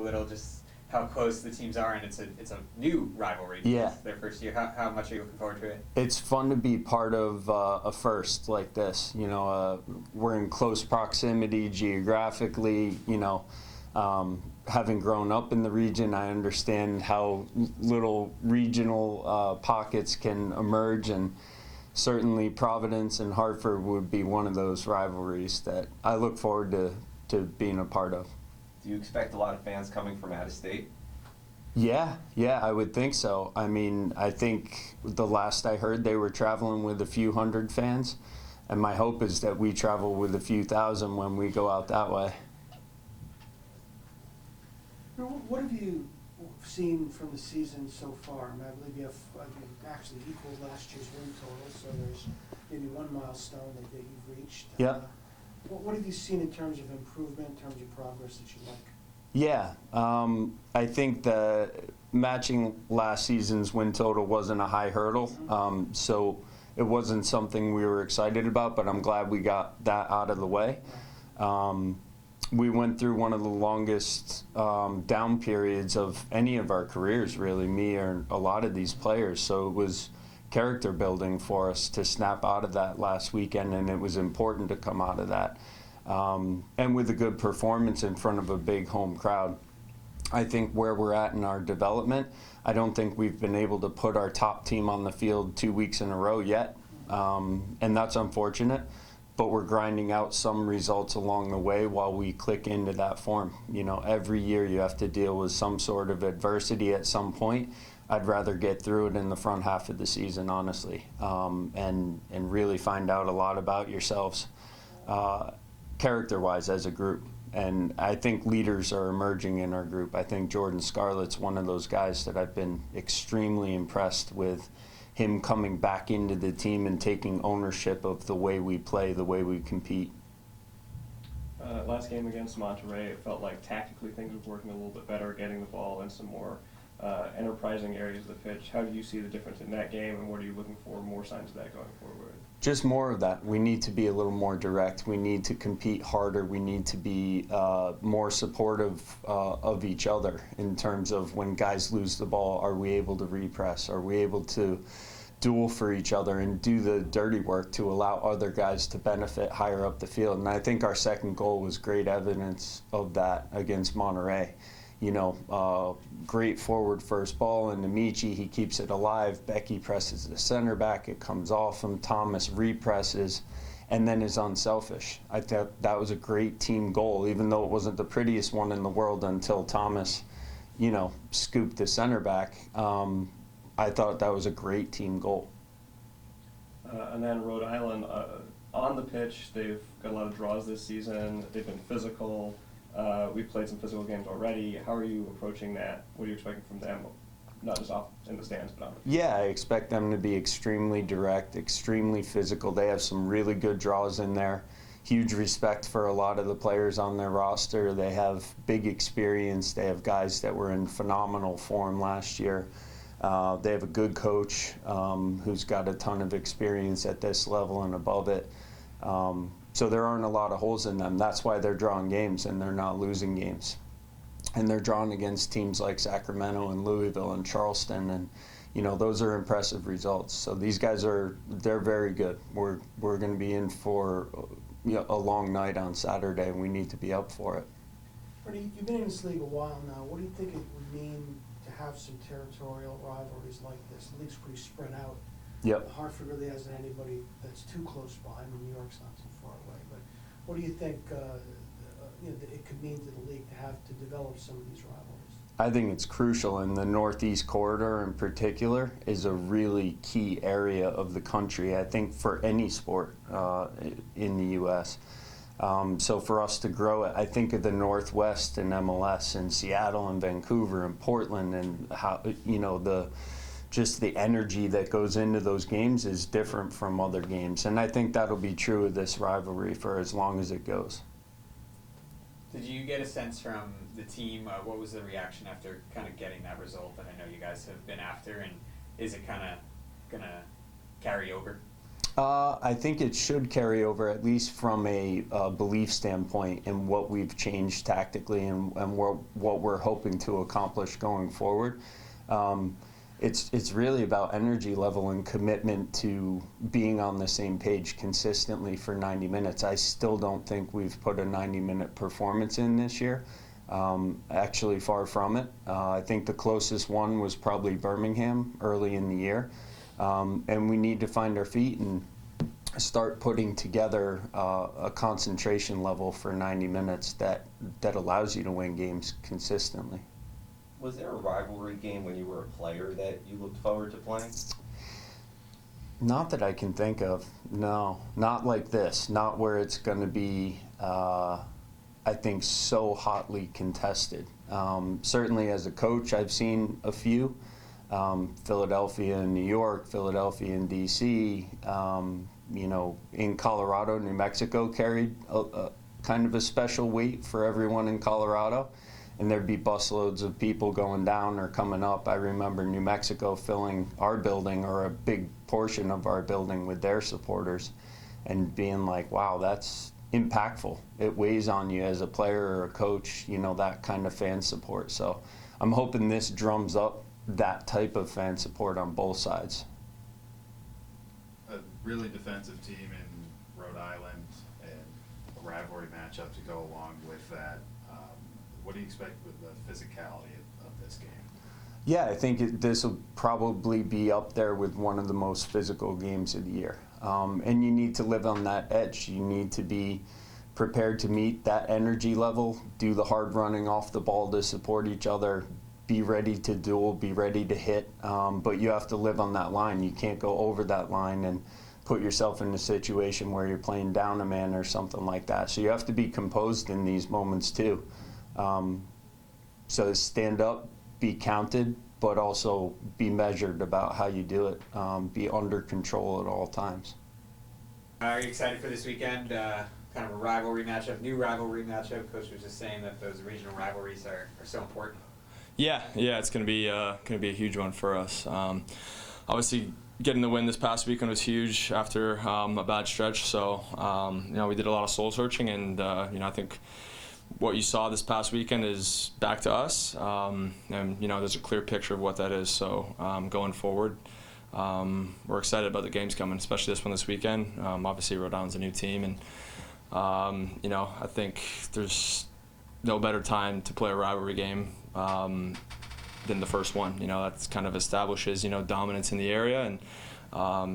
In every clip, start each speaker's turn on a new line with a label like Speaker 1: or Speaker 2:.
Speaker 1: little just how close the teams are, and it's a new rivalry.
Speaker 2: Yeah.
Speaker 1: It's their first year. How much are you looking forward to it?
Speaker 2: It's fun to be part of a first like this. You know, we're in close proximity geographically. You know, having grown up in the region, I understand how little regional pockets can emerge, and certainly Providence and Hartford would be one of those rivalries that I look forward to being a part of.
Speaker 3: Do you expect a lot of fans coming from out of state?
Speaker 2: Yeah, I would think so. I mean, I think the last I heard they were traveling with a few hundred fans, and my hope is that we travel with a few thousand when we go out that way.
Speaker 4: What have you seen from the season so far? I mean, I believe you actually equaled last year's win total, so there's maybe one milestone that you've reached.
Speaker 2: Yeah.
Speaker 4: What have you seen in terms of improvement, in terms of progress that you like?
Speaker 2: Yeah, I think that matching last season's win total wasn't a high hurdle, so it wasn't something we were excited about, but I'm glad we got that out of the way. We went through one of the longest down periods of any of our careers, really, me or a lot of these players, so it was character building for us to snap out of that last weekend, and it was important to come out of that. And with a good performance in front of a big home crowd. I think where we're at in our development, I don't think we've been able to put our top team on the field 2 weeks in a row yet, and that's unfortunate, but we're grinding out some results along the way while we click into that form. You know, every year you have to deal with some sort of adversity at some point. I'd rather get through it in the front half of the season, honestly, and really find out a lot about yourselves character-wise as a group. And I think leaders are emerging in our group. I think Jordan Scarlett's one of those guys that I've been extremely impressed with, him coming back into the team and taking ownership of the way we play, the way we compete.
Speaker 5: Last game against Monterey, it felt like tactically things were working a little bit better, getting the ball in some more enterprising areas of the pitch. How do you see the difference in that game, and what are you looking for more signs of that going forward?
Speaker 2: Just more of that. We need to be a little more direct. We need to compete harder. We need to be more supportive of each other in terms of when guys lose the ball, are we able to repress? Are we able to duel for each other and do the dirty work to allow other guys to benefit higher up the field? And I think our second goal was great evidence of that against Monterey. You know, great forward first ball, and Amici, he keeps it alive. Becky presses the center back, it comes off him. Thomas represses, and then is unselfish. I thought that was a great team goal, even though it wasn't the prettiest one in the world until Thomas, you know, scooped the center back. I thought that was a great team goal.
Speaker 5: And then Rhode Island, on the pitch, they've got a lot of draws this season. They've been physical. We've played some physical games already. How are you approaching that? What are you expecting from them, not just off in the stands, but on the field?
Speaker 2: Yeah, I expect them to be extremely direct, extremely physical. They have some really good draws in there. Huge respect for a lot of the players on their roster. They have big experience. They have guys that were in phenomenal form last year. They have a good coach who's got a ton of experience at this level and above it. So there aren't a lot of holes in them. That's why they're drawing games and they're not losing games. And they're drawn against teams like Sacramento and Louisville and Charleston, and you know, those are impressive results. So these guys they're very good. We're going to be in for a long night on Saturday, and we need to be up for it.
Speaker 4: Freddie, you've been in this league a while now. What do you think it would mean to have some territorial rivalries like this? The league's pretty spread out.
Speaker 2: Yep.
Speaker 4: Hartford really hasn't anybody that's too close by. I mean, New York's not too far away. But what do you think it could mean to the league to develop some of these rivalries?
Speaker 2: I think it's crucial, and the Northeast Corridor in particular is a really key area of the country, I think, for any sport in the U.S. So for us to grow it, I think of the Northwest and MLS and Seattle and Vancouver and Portland, and how, you know, just the energy that goes into those games is different from other games. And I think that'll be true of this rivalry for as long as it goes.
Speaker 1: Did you get a sense from the team, what was the reaction after kind of getting that result that I know you guys have been after, and is it kind of going to carry over?
Speaker 2: I think it should carry over, at least from a belief standpoint, in what we've changed tactically and what we're hoping to accomplish going forward. It's really about energy level and commitment to being on the same page consistently for 90 minutes. I still don't think we've put a 90-minute performance in this year. Actually, far from it. I think the closest one was probably Birmingham early in the year. And we need to find our feet and start putting together a concentration level for 90 minutes that allows you to win games consistently.
Speaker 3: Was there a rivalry game when you were a player that you looked forward to playing?
Speaker 2: Not that I can think of, no. Not like this, not where it's going to be, I think, so hotly contested. Certainly as a coach, I've seen a few. Philadelphia and New York, Philadelphia and DC, in Colorado, New Mexico carried a kind of a special weight for everyone in Colorado. And there'd be busloads of people going down or coming up. I remember New Mexico filling our building, or a big portion of our building, with their supporters, and being like, wow, that's impactful. It weighs on you as a player or a coach, that kind of fan support. So I'm hoping this drums up that type of fan support on both sides.
Speaker 6: A really defensive team in Rhode Island and a rivalry matchup to go along with that. What do you expect with the physicality of this game?
Speaker 2: Yeah, I think this will probably be up there with one of the most physical games of the year. And you need to live on that edge. You need to be prepared to meet that energy level, do the hard running off the ball to support each other, be ready to duel, be ready to hit. But you have to live on that line. You can't go over that line and put yourself in a situation where you're playing down a man or something like that. So you have to be composed in these moments too. So stand up, be counted, but also be measured about how you do it. Be under control at all times.
Speaker 1: Are you excited for this weekend? Kind of a rivalry matchup, new rivalry matchup. Coach was just saying that those regional rivalries are so important.
Speaker 7: Yeah, it's going to be a huge one for us. Obviously, getting the win this past weekend was huge after a bad stretch. So we did a lot of soul searching, and I think what you saw this past weekend is back to us, and there's a clear picture of what that is. So going forward, we're excited about the games coming, especially this one this weekend. Obviously, Rhode Island's a new team, and I think there's no better time to play a rivalry game than the first one. That's kind of establishes dominance in the area, and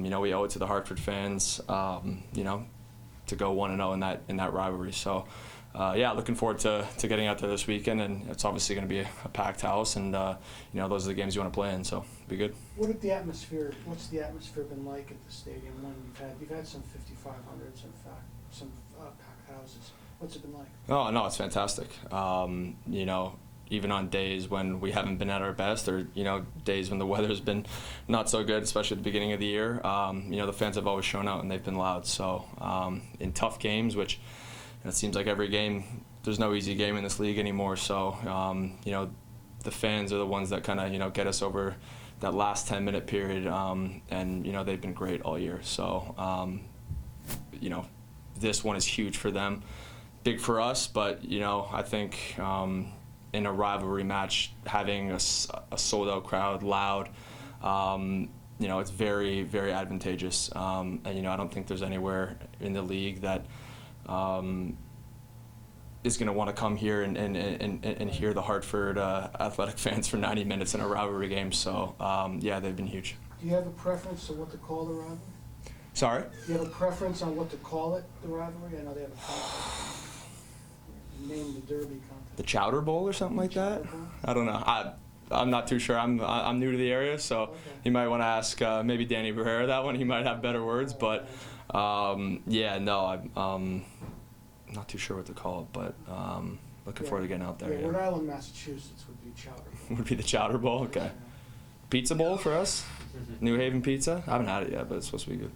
Speaker 7: we owe it to the Hartford fans, to go 1-0 in that rivalry. So. Looking forward to getting out there this weekend, and it's obviously going to be a packed house, and those are the games you want to play in, so it'll be good.
Speaker 4: What's the atmosphere been like at the stadium when you've had some 5,500, some packed houses? What's it been like?
Speaker 7: Oh no, it's fantastic. Even on days when we haven't been at our best, or days when the weather's been not so good, especially at the beginning of the year, the fans have always shown out and they've been loud. So in tough games, which it seems like every game, there's no easy game in this league anymore. So, the fans are the ones that kind of, get us over that last 10-minute period. And, they've been great all year. So, this one is huge for them, big for us. But, I think in a rivalry match, having a sold-out crowd, loud, it's very, very advantageous. And, I don't think there's anywhere in the league that is going to want to come here and hear the Hartford Athletic fans for 90 minutes in a rivalry game. So, they've been huge.
Speaker 4: Do you have a preference on what to call the rivalry?
Speaker 7: Sorry?
Speaker 4: Do you have a preference on what to call it, the rivalry? I know they have a contest. Name the Derby contest.
Speaker 7: The Chowder Bowl or something like that? I don't know. I'm not too sure. I'm new to the area, so okay. You might want to ask maybe Danny Barrera that one. He might have better words, but I'm not too sure what to call it, but looking forward to getting out there.
Speaker 4: Yeah, Rhode Island, Massachusetts would be Chowder Bowl.
Speaker 7: Would be the Chowder Bowl? Okay. Yeah. Pizza Bowl for us? New Haven Pizza? I haven't had it yet, but it's supposed to be good.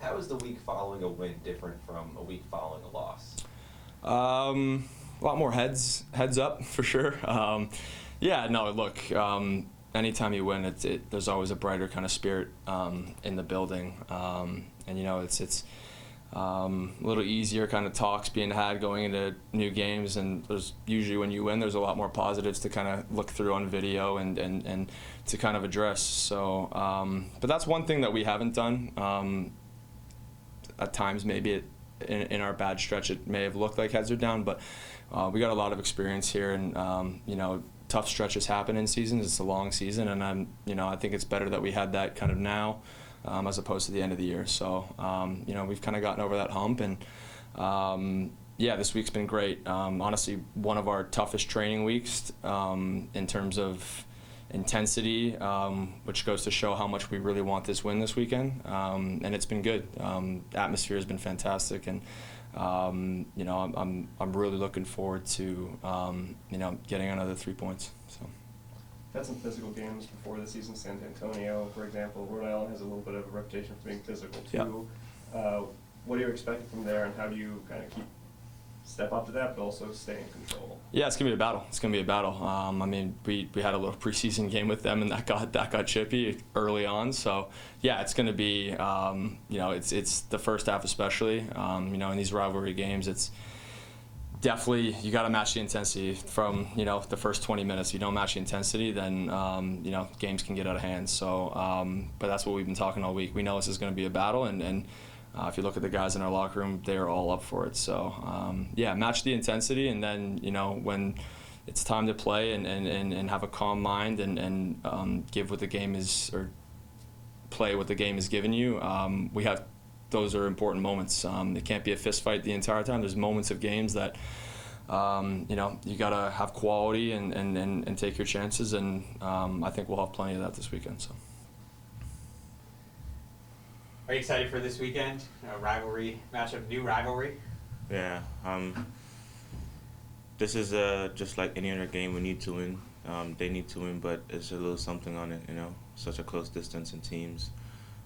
Speaker 3: How is the week following a win different from a week following a loss?
Speaker 7: A lot more heads up for sure. Look, anytime you win, there's always a brighter kind of spirit in the building, and you know it's a little easier kind of talks being had going into new games, and there's usually when you win, there's a lot more positives to kind of look through on video and to kind of address. So, but that's one thing that we haven't done. At times, maybe in our bad stretch, it may have looked like heads are down, but we got a lot of experience here, and you know, tough stretches happen in seasons. It's a long season, and I think it's better that we had that kind of now. As opposed to the end of the year. So, you know, we've kind of gotten over that hump, and yeah, this week's been great. Honestly, one of our toughest training weeks in terms of intensity, which goes to show how much we really want this win this weekend, and it's been good. Atmosphere has been fantastic, and you know, I'm really looking forward to you know, getting another 3 points. So.
Speaker 5: Had some physical games before the season. San Antonio, for example. Rhode Island has a little bit of a reputation for being physical too.
Speaker 7: Yeah.
Speaker 5: What are you expecting from there, and how do you kind of step up to that, but also stay in control? Yeah,
Speaker 7: it's gonna be a battle. It's gonna be a battle. I mean, we had a little preseason game with them, and that got chippy early on. So yeah, it's gonna be you know, it's the first half especially. You know, in these rivalry games, it's definitely, you got to match the intensity from, you know, the first 20 minutes. If you don't match the intensity, then, you know, games can get out of hand. So, but that's what we've been talking all week. We know this is going to be a battle, and if you look at the guys in our locker room, they're all up for it. So, yeah, match the intensity, and then, you know, when it's time to play and have a calm mind and give what the game is, or play what the game is giving you, those are important moments. It can't be a fist fight the entire time. There's moments of games that, you know, you gotta have quality and take your chances, and I think we'll have plenty of that this weekend. So.
Speaker 1: Are you excited for this weekend? A rivalry matchup, new rivalry.
Speaker 8: Yeah. This is just like any other game. We need to win. They need to win, but it's a little something on it. You know, such a close distance in teams.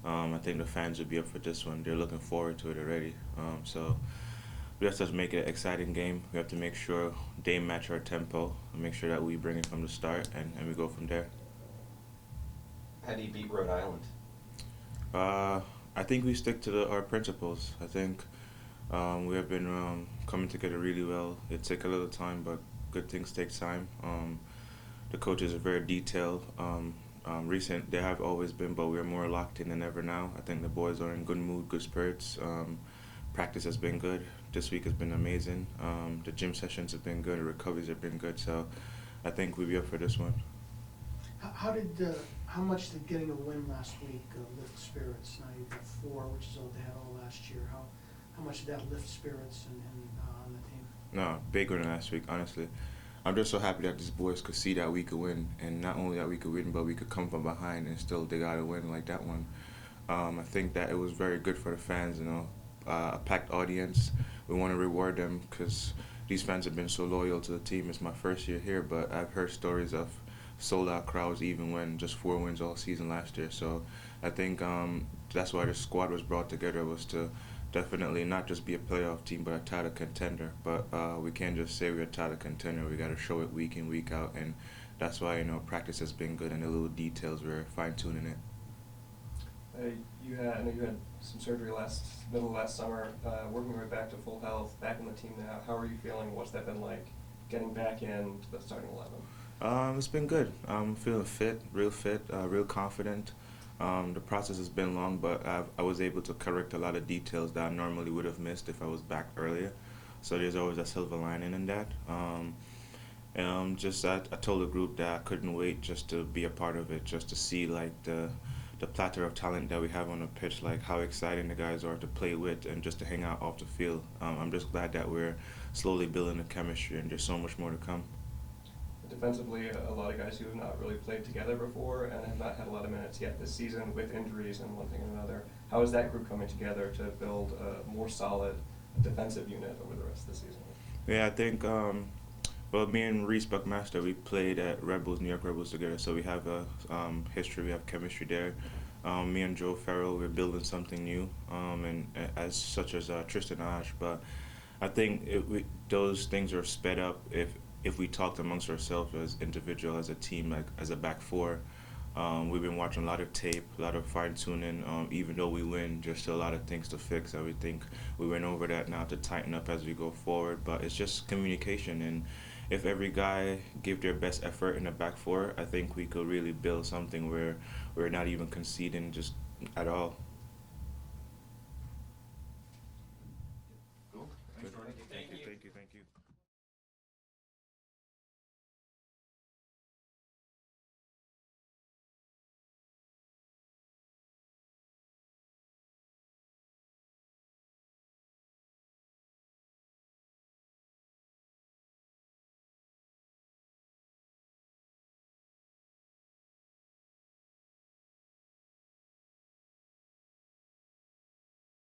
Speaker 8: I think the fans will be up for this one. They're looking forward to it already. So we have to make it an exciting game. We have to make sure they match our tempo and make sure that we bring it from the start, and we go from there.
Speaker 3: How do you beat Rhode Island?
Speaker 8: I think we stick to our principles. I think we have been coming together really well. It takes a little time, but good things take time. The coaches are very detailed. Recent, they have always been, but we're more locked in than ever now. I think the boys are in good mood, good spirits. Practice has been good. This week has been amazing. The gym sessions have been good. The recoveries have been good. So I think we'll be up for this one.
Speaker 4: How much did getting a win last week lift spirits? Now you've got 4, which is what they had all last year. How much did that lift spirits and on the team?
Speaker 8: No, bigger than last week, honestly. I'm just so happy that these boys could see that we could win, and not only that we could win, but we could come from behind and still they got to win like that one. I think that it was very good for the fans, you know, a packed audience. We want to reward them because these fans have been so loyal to the team. It's my first year here, but I've heard stories of sold-out crowds even when just 4 wins all season last year. So I think that's why the squad was brought together, was to definitely not just be a playoff team, but a title contender. But we can't just say we're a title contender. We got to show it week in, week out, and that's why, you know, practice has been good, and the little details we're fine-tuning it.
Speaker 5: I know you had some surgery middle of last summer, working your way back to full health, back in the team now. How are you feeling? What's that been like, getting back into the starting 11?
Speaker 8: It's been good. I'm feeling fit, real confident. The process has been long, but I was able to correct a lot of details that I normally would have missed if I was back earlier. So there's always a silver lining in that. I told the group that I couldn't wait just to be a part of it, just to see like the platter of talent that we have on the pitch, like how exciting the guys are to play with and just to hang out off the field. I'm just glad that we're slowly building the chemistry, and there's so much more to come.
Speaker 5: Defensively, a lot of guys who have not really played together before and have not had a lot of minutes yet this season with injuries and one thing and another. How is that group coming together to build a more solid defensive unit over the rest of the season?
Speaker 8: Yeah, I think, well, me and Reese Buckmaster, we played at New York Rebels together, so we have a history, we have chemistry there. Me and Joe Farrell, we're building something new, and such as Tristan Ash, but I think those things are sped up if if we talked amongst ourselves as individual, as a team, like as a back four, we've been watching a lot of tape, a lot of fine tuning. Even though we win, there's still a lot of things to fix. And we think we went over that now to tighten up as we go forward. But it's just communication, and if every guy gave their best effort in the back four, I think we could really build something where we're not even conceding just at all.